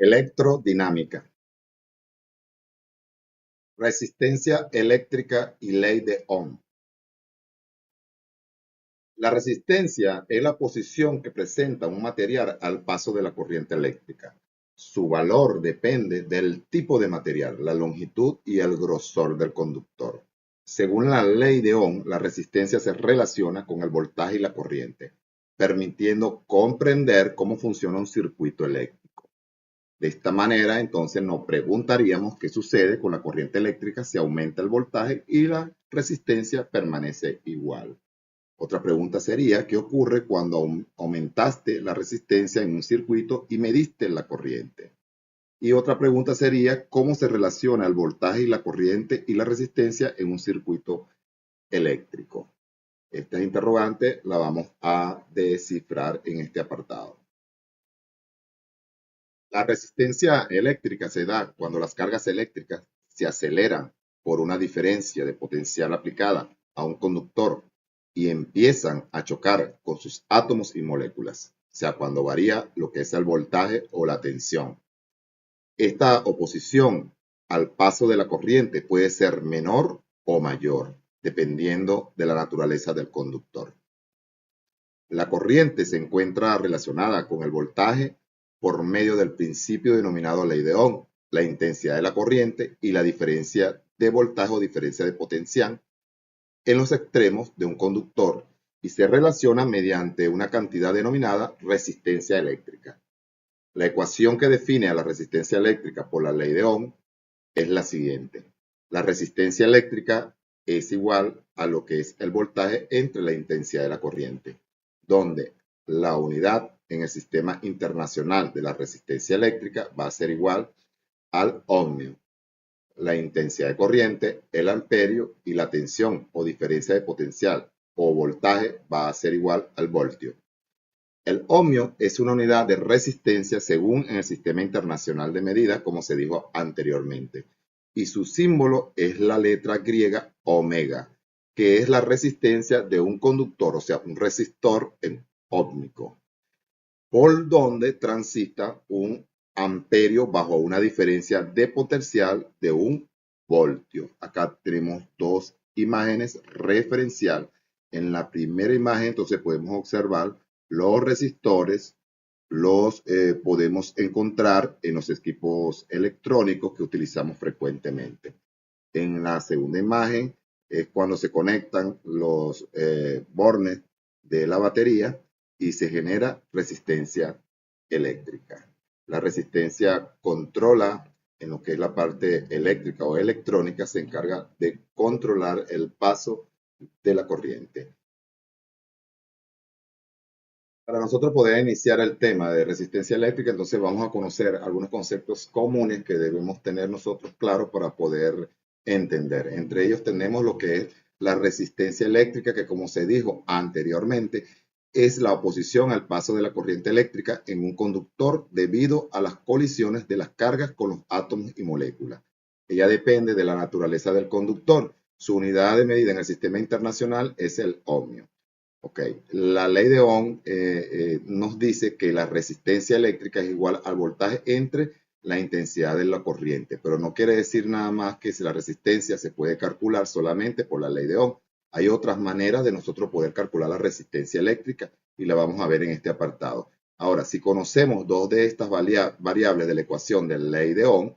Electrodinámica. Resistencia eléctrica y ley de Ohm. La resistencia es la posición que presenta un material al paso de la corriente eléctrica. Su valor depende del tipo de material, la longitud y el grosor del conductor. Según la ley de Ohm, la resistencia se relaciona con el voltaje y la corriente, permitiendo comprender cómo funciona un circuito eléctrico. De esta manera, entonces, nos preguntaríamos qué sucede con la corriente eléctrica si aumenta el voltaje y la resistencia permanece igual. Otra pregunta sería, ¿qué ocurre cuando aumentaste la resistencia en un circuito y mediste la corriente? Y otra pregunta sería, ¿cómo se relaciona el voltaje y la corriente y la resistencia en un circuito eléctrico? Esta interrogante la vamos a descifrar en este apartado. La resistencia eléctrica se da cuando las cargas eléctricas se aceleran por una diferencia de potencial aplicada a un conductor y empiezan a chocar con sus átomos y moléculas, o sea, cuando varía lo que es el voltaje o la tensión. Esta oposición al paso de la corriente puede ser menor o mayor, dependiendo de la naturaleza del conductor. La corriente se encuentra relacionada con el voltaje por medio del principio denominado ley de Ohm, la intensidad de la corriente y la diferencia de voltaje o diferencia de potencial en los extremos de un conductor y se relaciona mediante una cantidad denominada resistencia eléctrica. La ecuación que define a la resistencia eléctrica por la ley de Ohm es la siguiente. La resistencia eléctrica es igual a lo que es el voltaje entre la intensidad de la corriente, donde la unidad en el sistema internacional de la resistencia eléctrica va a ser igual al ohmio, la intensidad de corriente, el amperio y la tensión o diferencia de potencial o voltaje va a ser igual al voltio. El ohmio es una unidad de resistencia según en el sistema internacional de medida, como se dijo anteriormente, y su símbolo es la letra griega omega, que es la resistencia de un conductor, o sea, un resistor óhmico, por donde transita un amperio bajo una diferencia de potencial de un voltio. Acá tenemos dos imágenes referencial. En la primera imagen, entonces podemos observar los resistores, los podemos encontrar en los equipos electrónicos que utilizamos frecuentemente. En la segunda imagen es cuando se conectan los bornes de la batería y se genera resistencia eléctrica. La resistencia controla en lo que es la parte eléctrica o electrónica, se encarga de controlar el paso de la corriente. Para nosotros poder iniciar el tema de resistencia eléctrica, entonces vamos a conocer algunos conceptos comunes que debemos tener nosotros claros para poder entender. Entre ellos tenemos lo que es la resistencia eléctrica, que como se dijo anteriormente, es la oposición al paso de la corriente eléctrica en un conductor debido a las colisiones de las cargas con los átomos y moléculas. Ella depende de la naturaleza del conductor. Su unidad de medida en el sistema internacional es el ohmio. Okay. La ley de Ohm nos dice que la resistencia eléctrica es igual al voltaje entre la intensidad de la corriente, pero no quiere decir nada más que si la resistencia se puede calcular solamente por la ley de Ohm. Hay otras maneras de nosotros poder calcular la resistencia eléctrica y la vamos a ver en este apartado. Ahora, si conocemos dos de estas variables de la ecuación de la ley de Ohm,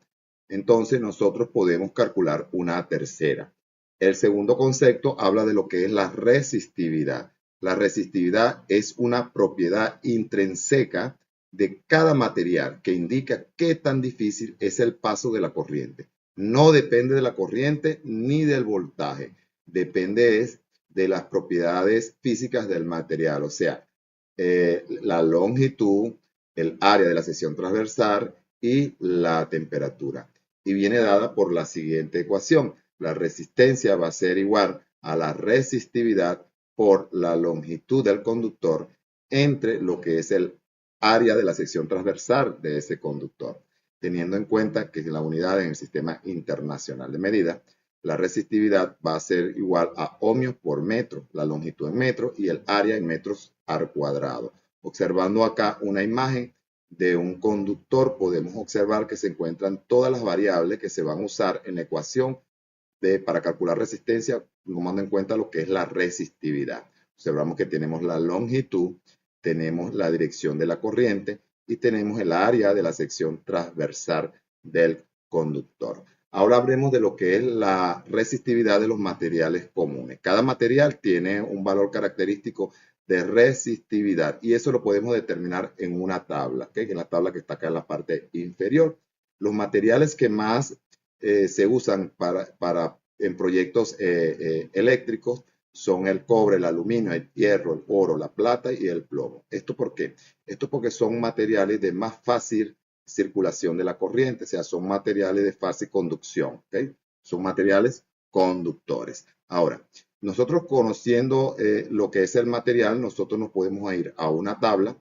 entonces nosotros podemos calcular una tercera. El segundo concepto habla de lo que es la resistividad. La resistividad es una propiedad intrínseca de cada material que indica qué tan difícil es el paso de la corriente. No depende de la corriente ni del voltaje, depende de las propiedades físicas del material, o sea, la longitud, el área de la sección transversal y la temperatura. Y viene dada por la siguiente ecuación. La resistencia va a ser igual a la resistividad por la longitud del conductor entre lo que es el área de la sección transversal de ese conductor, teniendo en cuenta que la unidad en el sistema internacional de medida, la resistividad va a ser igual a ohmios por metro, la longitud en metros y el área en metros al cuadrado. Observando acá una imagen de un conductor, podemos observar que se encuentran todas las variables que se van a usar en la ecuación para calcular resistencia, tomando en cuenta lo que es la resistividad. Observamos que tenemos la longitud, tenemos la dirección de la corriente y tenemos el área de la sección transversal del conductor. Ahora hablemos de lo que es la resistividad de los materiales comunes. Cada material tiene un valor característico de resistividad y eso lo podemos determinar en una tabla, ¿okay? En la tabla que está acá en la parte inferior. Los materiales que más se usan en proyectos eléctricos son el cobre, el aluminio, el hierro, el oro, la plata y el plomo. ¿Esto por qué? Esto porque son materiales de más fácil circulación de la corriente, o sea, son materiales de fácil conducción, ¿okay? Son materiales conductores. Ahora, nosotros conociendo lo que es el material, nosotros nos podemos ir a una tabla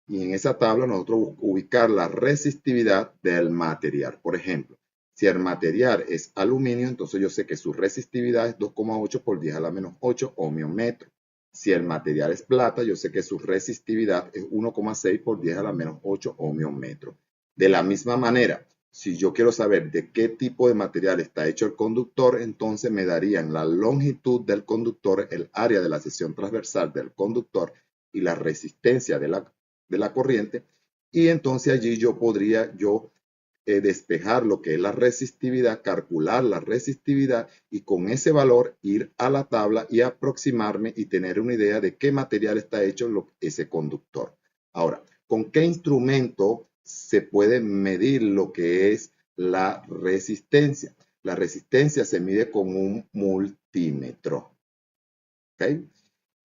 y en esa tabla nosotros ubicar la resistividad del material. Por ejemplo, si el material es aluminio, entonces yo sé que su resistividad es 2,8 por 10 a la menos 8 ohmios metro. Si el material es plata, yo sé que su resistividad es 1,6 por 10 a la menos 8 ohmios metro. De la misma manera, si yo quiero saber de qué tipo de material está hecho el conductor, entonces me darían la longitud del conductor, el área de la sección transversal del conductor y la resistencia de la corriente. Y entonces allí yo podría despejar lo que es la resistividad, calcular la resistividad y con ese valor ir a la tabla y aproximarme y tener una idea de qué material está hecho ese conductor. Ahora, ¿con qué instrumento se puede medir lo que es la resistencia? La resistencia se mide con un multímetro. ¿Okay?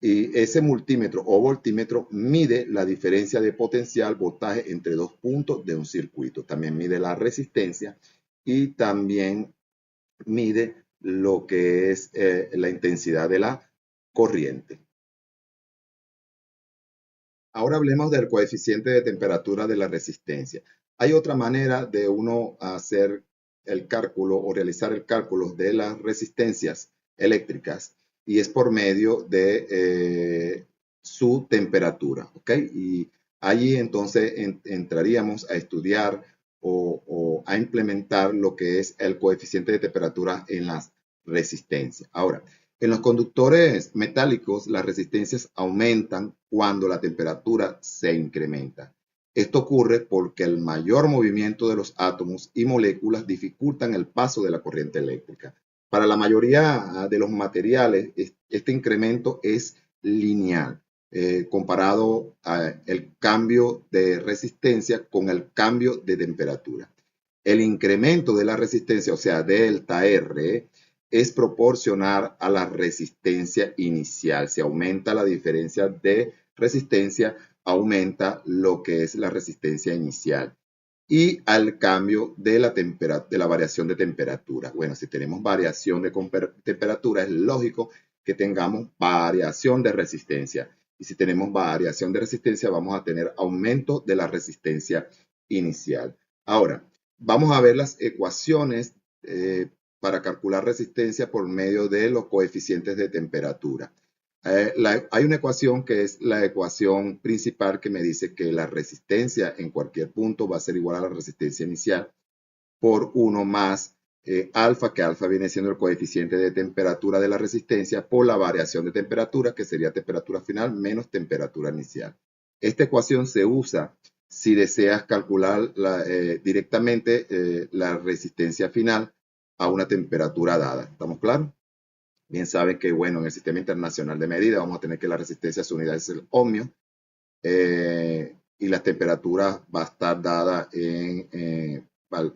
Y ese multímetro o voltímetro mide la diferencia de potencial, voltaje entre dos puntos de un circuito. También mide la resistencia y también mide lo que es la intensidad de la corriente. Ahora hablemos del coeficiente de temperatura de la resistencia. Hay otra manera de uno hacer el cálculo o realizar el cálculo de las resistencias eléctricas y es por medio de su temperatura, ¿ok? Y allí entonces entraríamos a estudiar o a implementar lo que es el coeficiente de temperatura en las resistencias. Ahora, en los conductores metálicos, las resistencias aumentan cuando la temperatura se incrementa. Esto ocurre porque el mayor movimiento de los átomos y moléculas dificultan el paso de la corriente eléctrica. Para la mayoría de los materiales, este incremento es lineal, comparado al cambio de resistencia con el cambio de temperatura. El incremento de la resistencia, o sea, delta R, es proporcional a la resistencia inicial. Si aumenta la diferencia de resistencia, aumenta lo que es la resistencia inicial. Y al cambio de la variación de temperatura. Bueno, si tenemos variación de temperatura, es lógico que tengamos variación de resistencia. Y si tenemos variación de resistencia, vamos a tener aumento de la resistencia inicial. Ahora, vamos a ver las ecuaciones para calcular resistencia por medio de los coeficientes de temperatura. Hay una ecuación que es la ecuación principal que me dice que la resistencia en cualquier punto va a ser igual a la resistencia inicial por 1 más alfa, que alfa viene siendo el coeficiente de temperatura de la resistencia, por la variación de temperatura, que sería temperatura final menos temperatura inicial. Esta ecuación se usa si deseas calcular directamente la resistencia final a una temperatura dada. ¿Estamos claros? Bien saben que, bueno, en el sistema internacional de medida vamos a tener que la resistencia a su unidad es el ohmio y la temperatura va a estar dada en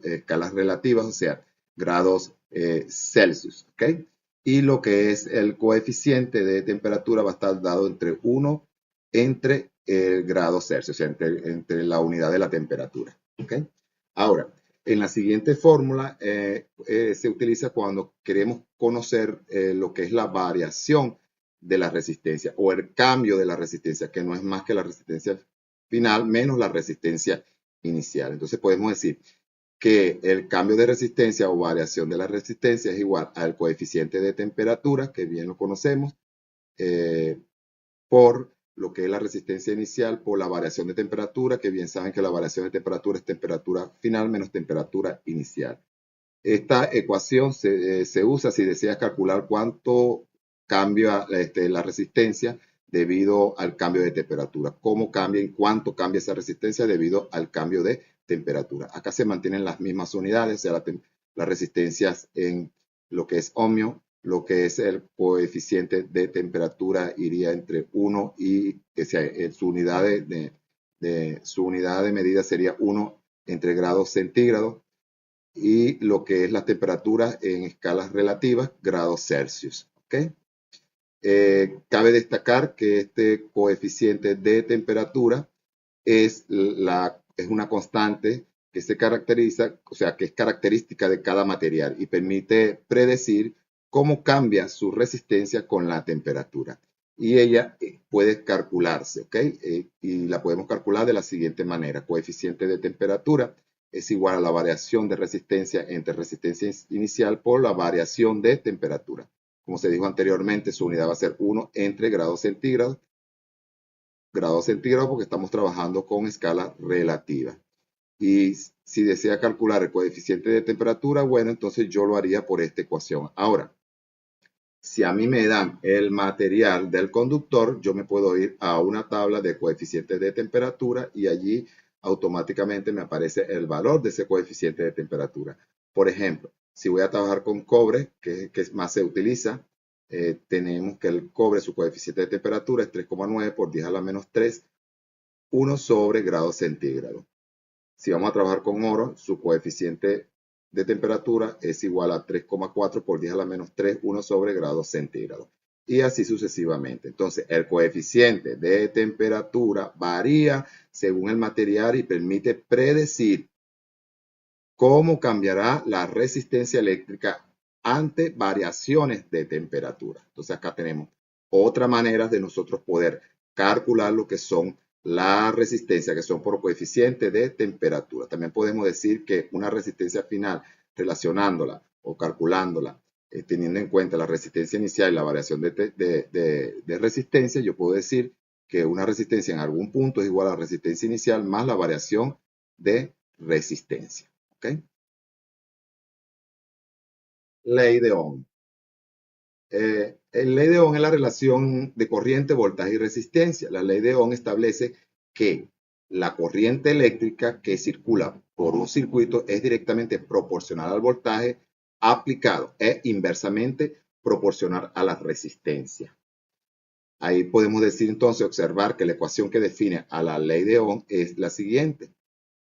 escalas relativas, o sea, grados Celsius, ¿ok? Y lo que es el coeficiente de temperatura va a estar dado entre 1 entre el grado Celsius, o sea, entre la unidad de la temperatura, ¿ok? Ahora, en la siguiente fórmula se utiliza cuando queremos conocer lo que es la variación de la resistencia o el cambio de la resistencia, que no es más que la resistencia final menos la resistencia inicial. Entonces podemos decir que el cambio de resistencia o variación de la resistencia es igual al coeficiente de temperatura, que bien lo conocemos, por lo que es la resistencia inicial por la variación de temperatura, que bien saben que la variación de temperatura es temperatura final menos temperatura inicial. Esta ecuación se usa si deseas calcular cuánto cambia la resistencia debido al cambio de temperatura. Cómo cambia y cuánto cambia esa resistencia debido al cambio de temperatura. Acá se mantienen las mismas unidades, o sea, las resistencias en lo que es ohmio, lo que es el coeficiente de temperatura iría entre 1 y que sea, su unidad de medida sería 1 entre grados centígrados y lo que es la temperatura en escalas relativas, grados Celsius. ¿Okay? Cabe destacar que este coeficiente de temperatura es una constante que se caracteriza, o sea, que es característica de cada material y permite predecir cómo cambia su resistencia con la temperatura. Y ella puede calcularse, ¿ok? Y la podemos calcular de la siguiente manera. Coeficiente de temperatura es igual a la variación de resistencia entre resistencia inicial por la variación de temperatura. Como se dijo anteriormente, su unidad va a ser 1 entre grados centígrados porque estamos trabajando con escala relativa. Y si desea calcular el coeficiente de temperatura, bueno, entonces yo lo haría por esta ecuación. Ahora, si a mí me dan el material del conductor, yo me puedo ir a una tabla de coeficientes de temperatura y allí automáticamente me aparece el valor de ese coeficiente de temperatura. Por ejemplo, si voy a trabajar con cobre, que más se utiliza, tenemos que el cobre, su coeficiente de temperatura es 3,9 por 10 a la menos 3, 1 sobre grados centígrados. Si vamos a trabajar con oro, su coeficiente de temperatura es igual a 3,4 por 10 a la menos 3, 1 sobre grados centígrados. Y así sucesivamente. Entonces, el coeficiente de temperatura varía según el material y permite predecir cómo cambiará la resistencia eléctrica ante variaciones de temperatura. Entonces, acá tenemos otra manera de nosotros poder calcular lo que son la resistencia, que son por coeficiente de temperatura. También podemos decir que una resistencia final, relacionándola o calculándola, teniendo en cuenta la resistencia inicial y la variación de resistencia, yo puedo decir que una resistencia en algún punto es igual a la resistencia inicial más la variación de resistencia. ¿Okay? Ley de Ohm. La ley de Ohm es la relación de corriente, voltaje y resistencia. La ley de Ohm establece que la corriente eléctrica que circula por un circuito es directamente proporcional al voltaje aplicado e inversamente proporcional a la resistencia. Ahí podemos decir entonces, observar que la ecuación que define a la ley de Ohm es la siguiente.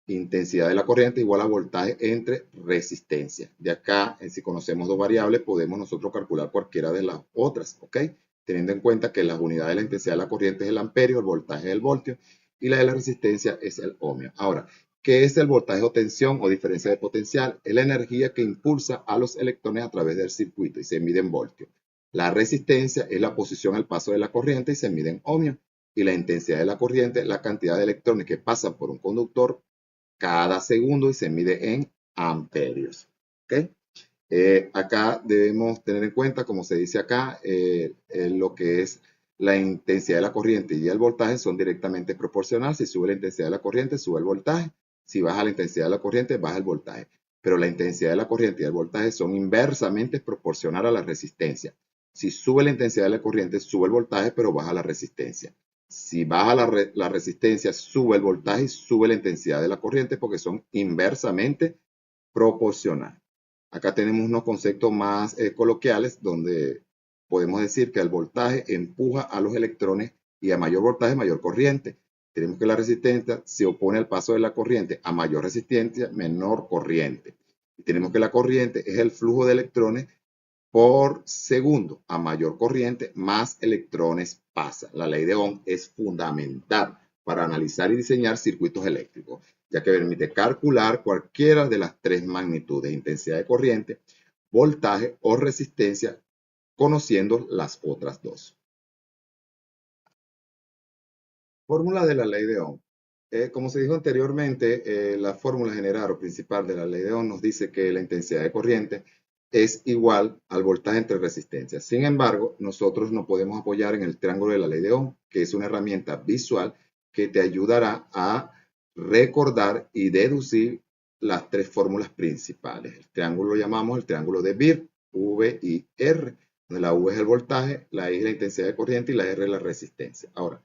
Intensidad de la corriente igual a voltaje entre resistencia. De acá, si conocemos dos variables, podemos nosotros calcular cualquiera de las otras, ¿ok? Teniendo en cuenta que las unidades de la intensidad de la corriente es el amperio, el voltaje es el voltio y la de la resistencia es el ohmio. Ahora, ¿qué es el voltaje o tensión o diferencia de potencial? Es la energía que impulsa a los electrones a través del circuito y se mide en voltio. La resistencia es la posición al paso de la corriente y se mide en ohmio. Y la intensidad de la corriente es la cantidad de electrones que pasan por un conductor cada segundo y se mide en amperios. ¿Okay? Acá debemos tener en cuenta, como se dice acá, lo que es la intensidad de la corriente y el voltaje son directamente proporcionales. Si sube la intensidad de la corriente, sube el voltaje. Si baja la intensidad de la corriente, baja el voltaje. Pero la intensidad de la corriente y el voltaje son inversamente proporcionales a la resistencia. Si sube la intensidad de la corriente, sube el voltaje, pero baja la resistencia. Si baja la resistencia, sube el voltaje y sube la intensidad de la corriente porque son inversamente proporcionales. Acá tenemos unos conceptos más coloquiales donde podemos decir que el voltaje empuja a los electrones y a mayor voltaje, mayor corriente. Tenemos que la resistencia se opone al paso de la corriente, a mayor resistencia, menor corriente. Y tenemos que la corriente es el flujo de electrones por segundo. A mayor corriente, más electrones pasan. La ley de Ohm es fundamental para analizar y diseñar circuitos eléctricos, ya que permite calcular cualquiera de las tres magnitudes, intensidad de corriente, voltaje o resistencia, conociendo las otras dos. Fórmula de la ley de Ohm. Como se dijo anteriormente, la fórmula general o principal de la ley de Ohm nos dice que la intensidad de corriente es igual al voltaje entre resistencias. Sin embargo, nosotros nos podemos apoyar en el triángulo de la ley de Ohm, que es una herramienta visual que te ayudará a recordar y deducir las tres fórmulas principales. El triángulo lo llamamos el triángulo de Beer, V y R, donde la V es el voltaje, la I es la intensidad de corriente y la R es la resistencia. Ahora,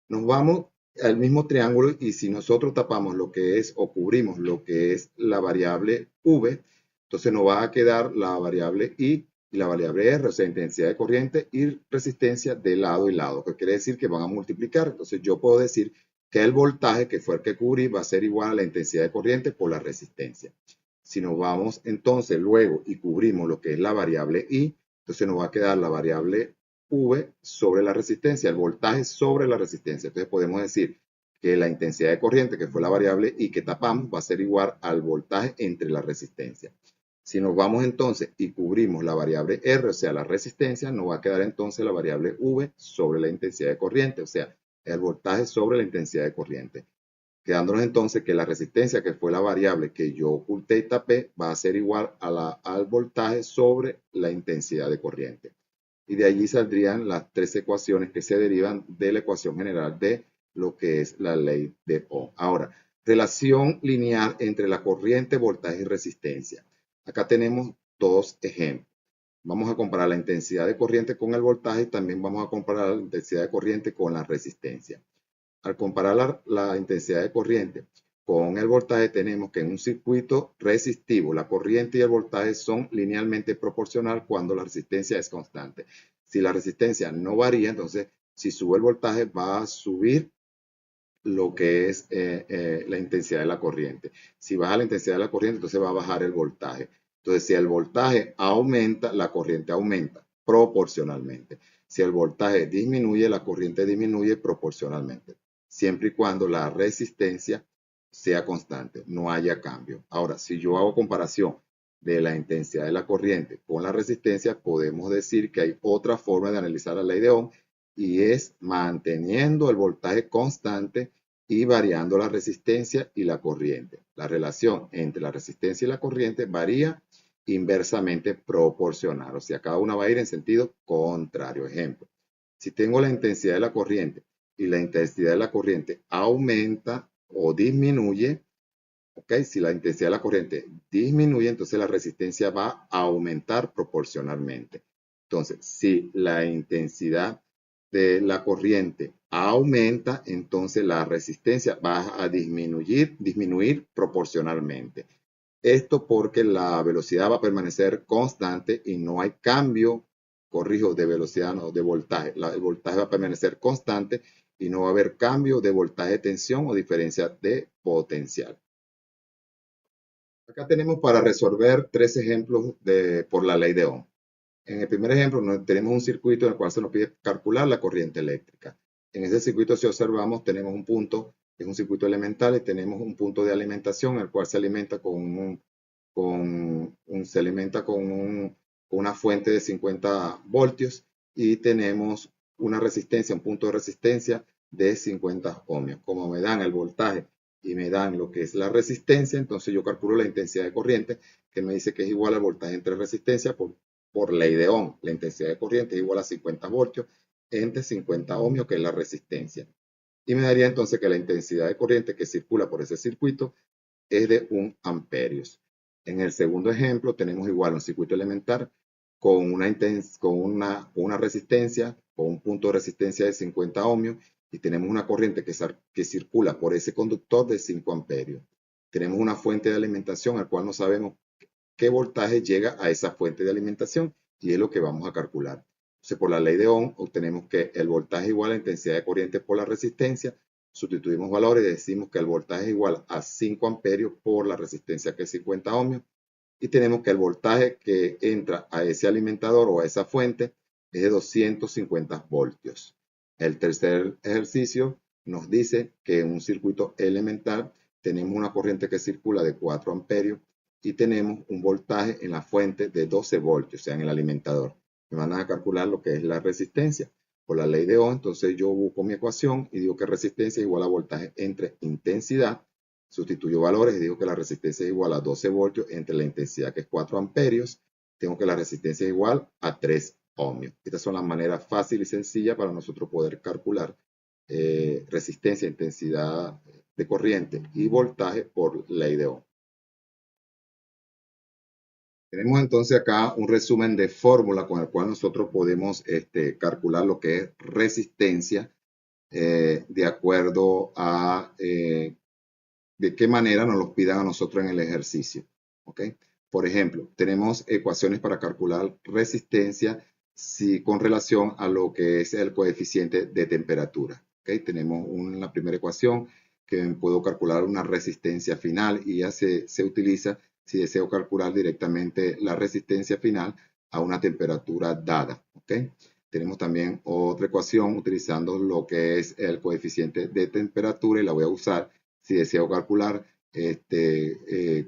nos vamos al mismo triángulo y si nosotros tapamos lo que es o cubrimos lo que es la variable V, entonces nos va a quedar la variable I y la variable R, o sea, intensidad de corriente y resistencia de lado y lado, que quiere decir que van a multiplicar. Entonces yo puedo decir que el voltaje, que fue el que cubrí, va a ser igual a la intensidad de corriente por la resistencia. Si nos vamos entonces luego y cubrimos lo que es la variable I, entonces nos va a quedar la variable V sobre la resistencia, el voltaje sobre la resistencia. Entonces podemos decir que la intensidad de corriente, que fue la variable I que tapamos, va a ser igual al voltaje entre la resistencia. Si nos vamos entonces y cubrimos la variable R, o sea, la resistencia, nos va a quedar entonces la variable V sobre la intensidad de corriente, o sea, el voltaje sobre la intensidad de corriente. Quedándonos entonces que la resistencia, que fue la variable que yo oculté y tapé, va a ser igual al voltaje sobre la intensidad de corriente. Y de allí saldrían las tres ecuaciones que se derivan de la ecuación general de lo que es la ley de Ohm. Ahora, relación lineal entre la corriente, voltaje y resistencia. Acá tenemos dos ejemplos. Vamos a comparar la intensidad de corriente con el voltaje y también vamos a comparar la intensidad de corriente con la resistencia. Al comparar la intensidad de corriente con el voltaje, tenemos que en un circuito resistivo, la corriente y el voltaje son linealmente proporcional cuando la resistencia es constante. Si la resistencia no varía, entonces si sube el voltaje va a subir lo que es la intensidad de la corriente. Si baja la intensidad de la corriente, entonces va a bajar el voltaje. Entonces, si el voltaje aumenta, la corriente aumenta proporcionalmente. Si el voltaje disminuye, la corriente disminuye proporcionalmente, siempre y cuando la resistencia sea constante, no haya cambio. Ahora, si yo hago comparación de la intensidad de la corriente con la resistencia, podemos decir que hay otra forma de analizar la ley de Ohm y es manteniendo el voltaje constante y variando la resistencia y la corriente. La relación entre la resistencia y la corriente varía inversamente proporcional, o sea, cada una va a ir en sentido contrario. Ejemplo, si tengo la intensidad de la corriente y la intensidad de la corriente aumenta o disminuye, ¿ok? Si la intensidad de la corriente disminuye, entonces la resistencia va a aumentar proporcionalmente. Entonces, si la intensidad de la corriente aumenta, entonces la resistencia va a disminuir proporcionalmente. Esto porque la velocidad va a permanecer constante y no hay cambio, corrijo, de velocidad, no, de voltaje. El voltaje va a permanecer constante y no va a haber cambio de voltaje de tensión o diferencia de potencial. Acá tenemos para resolver tres ejemplos por la ley de Ohm. En el primer ejemplo tenemos un circuito en el cual se nos pide calcular la corriente eléctrica. En ese circuito, si observamos, tenemos un punto, es un circuito elemental, y tenemos un punto de alimentación, el cual se alimenta con una fuente de 50 voltios y tenemos una resistencia, un punto de resistencia de 50 ohmios. Como me dan el voltaje y me dan lo que es la resistencia, entonces yo calculo la intensidad de corriente, que me dice que es igual al voltaje entre resistencia por ley de Ohm. La intensidad de corriente es igual a 50 voltios entre 50 ohmios, que es la resistencia. Y me daría entonces que la intensidad de corriente que circula por ese circuito es de 1 amperios. En el segundo ejemplo tenemos igual un circuito elemental con una resistencia, con un punto de resistencia de 50 ohmios, y tenemos una corriente que circula por ese conductor de 5 amperios. Tenemos una fuente de alimentación al cual no sabemos qué voltaje llega a esa fuente de alimentación y es lo que vamos a calcular. Entonces, por la ley de Ohm, obtenemos que el voltaje es igual a la intensidad de corriente por la resistencia. Sustituimos valores y decimos que el voltaje es igual a 5 amperios por la resistencia, que es 50 ohmios. Y tenemos que el voltaje que entra a ese alimentador o a esa fuente es de 250 voltios. El tercer ejercicio nos dice que en un circuito elemental tenemos una corriente que circula de 4 amperios y tenemos un voltaje en la fuente de 12 voltios, o sea, en el alimentador. Me van a calcular lo que es la resistencia. Por la ley de Ohm, entonces yo busco mi ecuación y digo que resistencia es igual a voltaje entre intensidad. Sustituyo valores y digo que la resistencia es igual a 12 voltios entre la intensidad, que es 4 amperios. tengo que la resistencia es igual a 3 ohmios. Estas son las maneras fáciles y sencillas para nosotros poder calcular resistencia, intensidad de corriente y voltaje por ley de Ohm. Tenemos entonces acá un resumen de fórmula con el cual nosotros podemos calcular lo que es resistencia de acuerdo a de qué manera nos lo pidan a nosotros en el ejercicio. ¿Okay? Por ejemplo, tenemos ecuaciones para calcular resistencia con relación a lo que es el coeficiente de temperatura. ¿Okay? Tenemos la primera ecuación que puedo calcular una resistencia final y ya se utiliza si deseo calcular directamente la resistencia final a una temperatura dada. ¿Okay? Tenemos también otra ecuación utilizando lo que es el coeficiente de temperatura y la voy a usar si deseo calcular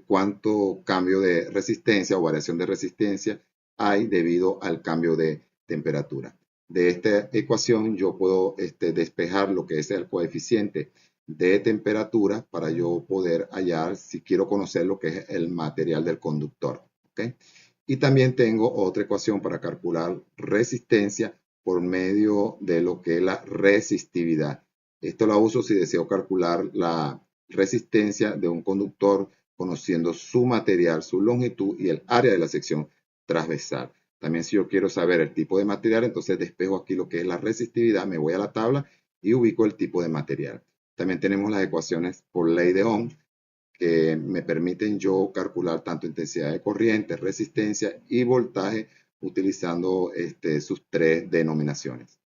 cuánto cambio de resistencia o variación de resistencia hay debido al cambio de temperatura. De esta ecuación yo puedo despejar lo que es el coeficiente de temperatura para yo poder hallar si quiero conocer lo que es el material del conductor. ¿Okay? Y también tengo otra ecuación para calcular resistencia por medio de lo que es la resistividad. Esto la uso si deseo calcular la resistencia de un conductor conociendo su material, su longitud y el área de la sección transversal. También si yo quiero saber el tipo de material, entonces despejo aquí lo que es la resistividad, me voy a la tabla y ubico el tipo de material. También tenemos las ecuaciones por ley de Ohm que me permiten yo calcular tanto intensidad de corriente, resistencia y voltaje utilizando sus tres denominaciones.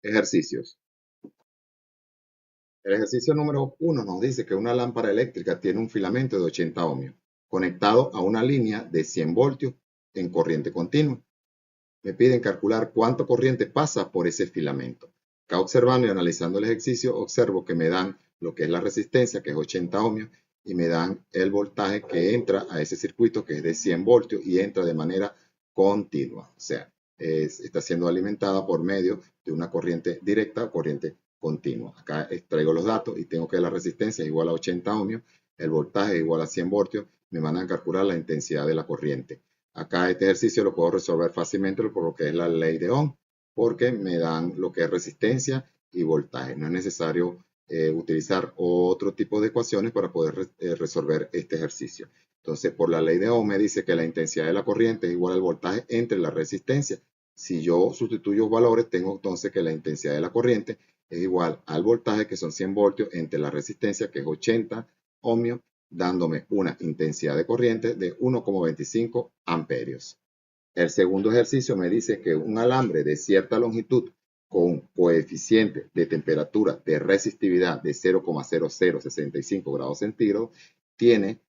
Ejercicios. El ejercicio número 1 nos dice que una lámpara eléctrica tiene un filamento de 80 ohmios conectado a una línea de 100 voltios en corriente continua. Me piden calcular cuánto corriente pasa por ese filamento. Acá observando y analizando el ejercicio, observo que me dan lo que es la resistencia, que es 80 ohmios, y me dan el voltaje que entra a ese circuito, que es de 100 voltios, y entra de manera continua. O sea, está siendo alimentada por medio de una corriente directa o corriente continua. Acá extraigo los datos y tengo que la resistencia es igual a 80 ohmios, el voltaje es igual a 100 voltios, me mandan a calcular la intensidad de la corriente. Acá este ejercicio lo puedo resolver fácilmente por lo que es la ley de Ohm, porque me dan lo que es resistencia y voltaje. No es necesario utilizar otro tipo de ecuaciones para poder resolver este ejercicio. Entonces, por la ley de Ohm me dice que la intensidad de la corriente es igual al voltaje entre la resistencia. Si yo sustituyo valores, tengo entonces que la intensidad de la corriente es igual al voltaje, que son 100 voltios, entre la resistencia, que es 80 ohmios, dándome una intensidad de corriente de 1,25 amperios. El segundo ejercicio me dice que un alambre de cierta longitud con coeficiente de temperatura de resistividad de 0,0065 grados centígrados tiene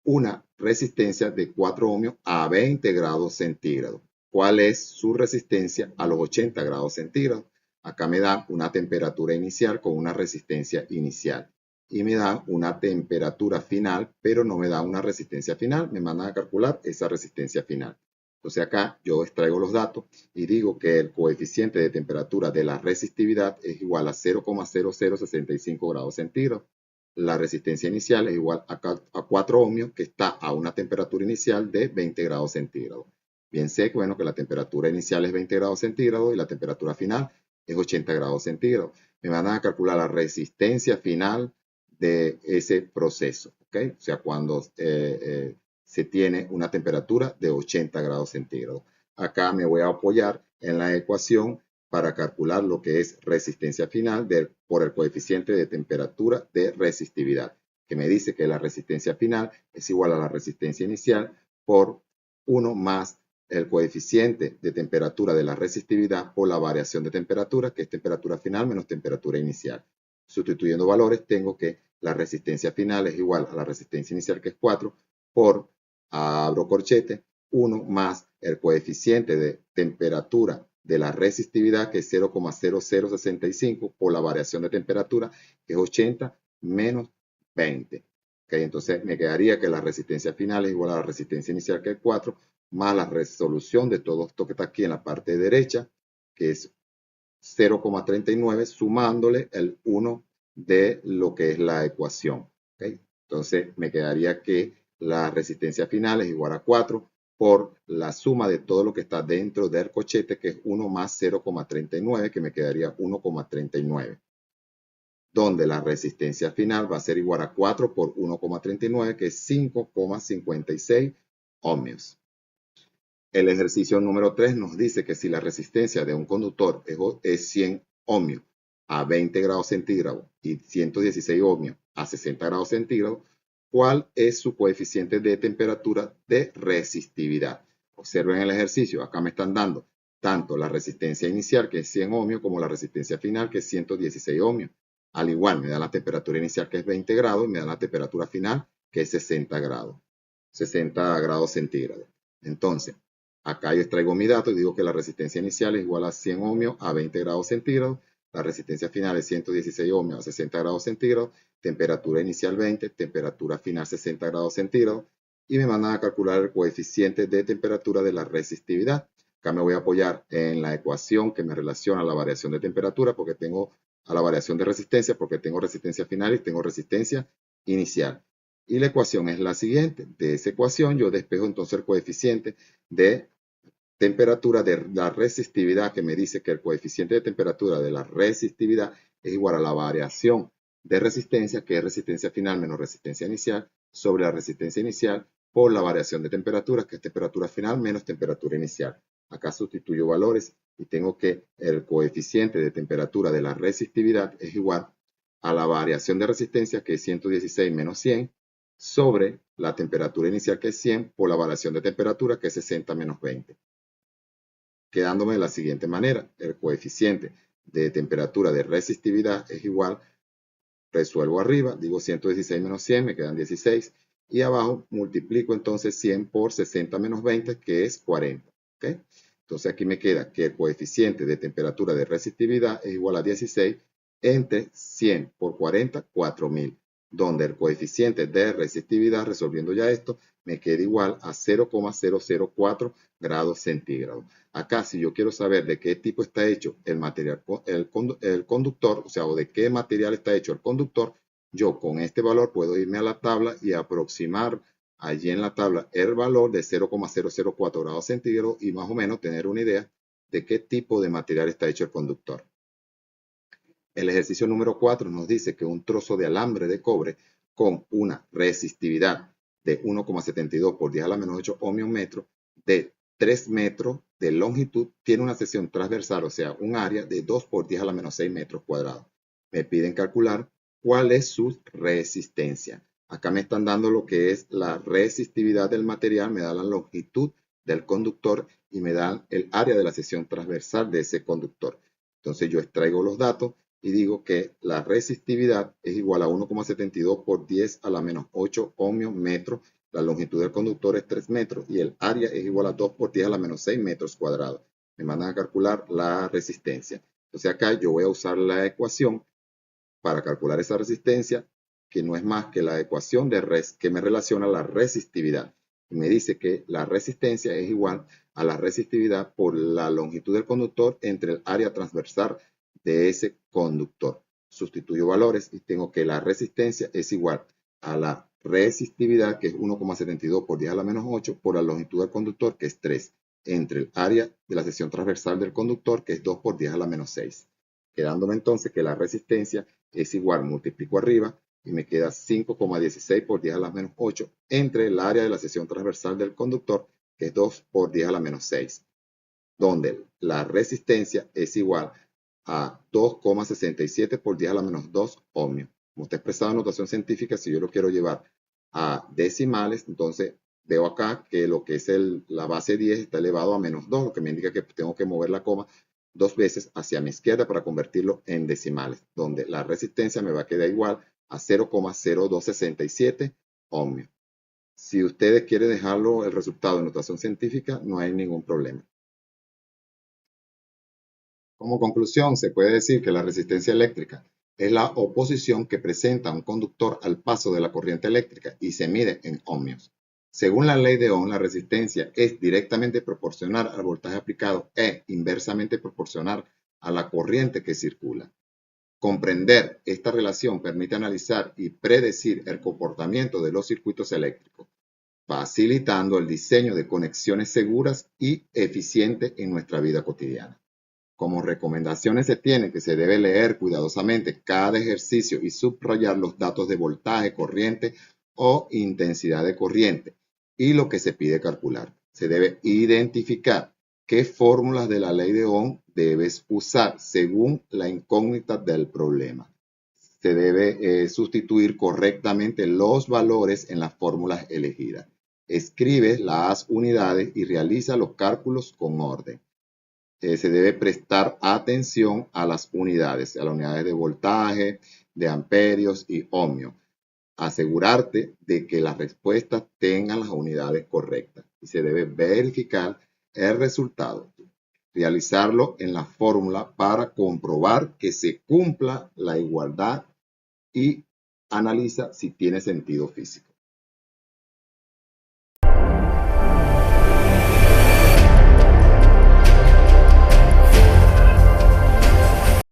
una resistencia de 4 ohmios a 20 grados centígrados. ¿Cuál es su resistencia a los 80 grados centígrados? Acá me da una temperatura inicial con una resistencia inicial y me dan una temperatura final, pero no me da una resistencia final. Me mandan a calcular esa resistencia final. Entonces acá yo extraigo los datos y digo que el coeficiente de temperatura de la resistividad es igual a 0,0065 grados centígrados. La resistencia inicial es igual a 4 ohmios, que está a una temperatura inicial de 20 grados centígrados. Bien sé que, bueno, que la temperatura inicial es 20 grados centígrados y la temperatura final es 80 grados centígrados. Me van a calcular la resistencia final de ese proceso. ¿Okay? O sea, cuando se tiene una temperatura de 80 grados centígrados. Acá me voy a apoyar en la ecuación para calcular lo que es resistencia final por el coeficiente de temperatura de resistividad, que me dice que la resistencia final es igual a la resistencia inicial por 1 más el coeficiente de temperatura de la resistividad por la variación de temperatura, que es temperatura final menos temperatura inicial. Sustituyendo valores, tengo que la resistencia final es igual a la resistencia inicial, que es 4, por, abro corchete, 1 más el coeficiente de temperatura de la resistividad, que es 0,0065, por la variación de temperatura, que es 80 menos 20. ¿Okay? Entonces me quedaría que la resistencia final es igual a la resistencia inicial, que es 4, más la resolución de todo esto que está aquí en la parte derecha, que es 0,39, sumándole el 1 de lo que es la ecuación. ¿Okay? Entonces me quedaría que la resistencia final es igual a 4 por la suma de todo lo que está dentro del corchete, que es 1 más 0,39, que me quedaría 1,39. Donde la resistencia final va a ser igual a 4 por 1,39, que es 5,56 ohmios. El ejercicio número 3 nos dice que si la resistencia de un conductor es 100 ohmios a 20 grados centígrados y 116 ohmios a 60 grados centígrados, ¿cuál es su coeficiente de temperatura de resistividad? Observen el ejercicio, acá me están dando tanto la resistencia inicial, que es 100 ohmios, como la resistencia final, que es 116 ohmios. Al igual, me dan la temperatura inicial, que es 20 grados, y me dan la temperatura final, que es 60 grados centígrados. Entonces, acá yo extraigo mi dato y digo que la resistencia inicial es igual a 100 ohmios a 20 grados centígrados. La resistencia final es 116 ohmios a 60 grados centígrados. Temperatura inicial 20, temperatura final 60 grados centígrados. Y me mandan a calcular el coeficiente de temperatura de la resistividad. Acá me voy a apoyar en la ecuación que me relaciona a la variación de temperatura, porque tengo a la variación de resistencia, porque tengo resistencia final y tengo resistencia inicial. Y la ecuación es la siguiente. De esa ecuación yo despejo entonces el coeficiente de temperatura de la resistividad, que me dice que el coeficiente de temperatura de la resistividad es igual a la variación de resistencia, que es resistencia final menos resistencia inicial, sobre la resistencia inicial por la variación de temperatura, que es temperatura final menos temperatura inicial. Acá sustituyo valores y tengo que el coeficiente de temperatura de la resistividad es igual a la variación de resistencia, que es 116 menos 100, sobre la temperatura inicial, que es 100, por la variación de temperatura, que es 60 menos 20. Quedándome de la siguiente manera: el coeficiente de temperatura de resistividad es igual, resuelvo arriba, digo 116 menos 100, me quedan 16, y abajo multiplico entonces 100 por 60 menos 20, que es 40. ¿Okay? Entonces aquí me queda que el coeficiente de temperatura de resistividad es igual a 16 entre 100 por 40, 4000, donde el coeficiente de resistividad, resolviendo ya esto, me queda igual a 0,004 grados centígrados. Acá, si yo quiero saber de qué tipo está hecho el material, el conductor, o sea, o de qué material está hecho el conductor, yo con este valor puedo irme a la tabla y aproximar allí en la tabla el valor de 0,004 grados centígrados y más o menos tener una idea de qué tipo de material está hecho el conductor. El ejercicio número 4 nos dice que un trozo de alambre de cobre con una resistividad de 1,72 por 10 a la menos 8 ohmios metro de 3 metros de longitud tiene una sección transversal, o sea, un área de 2 por 10 a la menos 6 metros cuadrados. Me piden calcular cuál es su resistencia. Acá me están dando lo que es la resistividad del material, me da la longitud del conductor y me dan el área de la sección transversal de ese conductor. Entonces yo extraigo los datos y digo que la resistividad es igual a 1,72 por 10 a la menos 8 ohmios metros. La longitud del conductor es 3 metros y el área es igual a 2 por 10 a la menos 6 metros cuadrados. Me mandan a calcular la resistencia. Entonces acá yo voy a usar la ecuación para calcular esa resistencia, que no es más que la ecuación que me relaciona la resistividad. Y me dice que la resistencia es igual a la resistividad por la longitud del conductor entre el área transversal de ese conductor. Sustituyo valores y tengo que la resistencia es igual a la resistividad, que es 1,72 por 10 a la menos 8, por la longitud del conductor, que es 3, entre el área de la sección transversal del conductor, que es 2 por 10 a la menos 6. Quedándome entonces que la resistencia es igual, multiplico arriba y me queda 5,16 por 10 a la menos 8 entre el área de la sección transversal del conductor, que es 2 por 10 a la menos 6, donde la resistencia es igual a 2,67 por 10 a la menos 2 ohmios. Como está expresado en notación científica, si yo lo quiero llevar a decimales, entonces veo acá que lo que es la base 10 está elevado a menos 2, lo que me indica que tengo que mover la coma 2 veces hacia mi izquierda para convertirlo en decimales, donde la resistencia me va a quedar igual a 0,0267 ohmios. Si ustedes quieren dejarlo el resultado en notación científica, no hay ningún problema. Como conclusión, se puede decir que la resistencia eléctrica es la oposición que presenta un conductor al paso de la corriente eléctrica y se mide en ohmios. Según la ley de Ohm, la resistencia es directamente proporcional al voltaje aplicado e inversamente proporcional a la corriente que circula. Comprender esta relación permite analizar y predecir el comportamiento de los circuitos eléctricos. facilitando el diseño de conexiones seguras y eficientes en nuestra vida cotidiana. Como recomendaciones se tiene que se debe leer cuidadosamente cada ejercicio y subrayar los datos de voltaje, corriente o intensidad de corriente y lo que se pide calcular. Se debe identificar qué fórmulas de la ley de Ohm debes usar según la incógnita del problema. Se debe sustituir correctamente los valores en las fórmulas elegidas. Escribe las unidades y realiza los cálculos con orden. Se debe prestar atención a las unidades de voltaje, de amperios y ohmios. Asegurarte de que las respuestas tengan las unidades correctas y se debe verificar el resultado. Realizarlo en la fórmula para comprobar que se cumpla la igualdad y analiza si tiene sentido físico.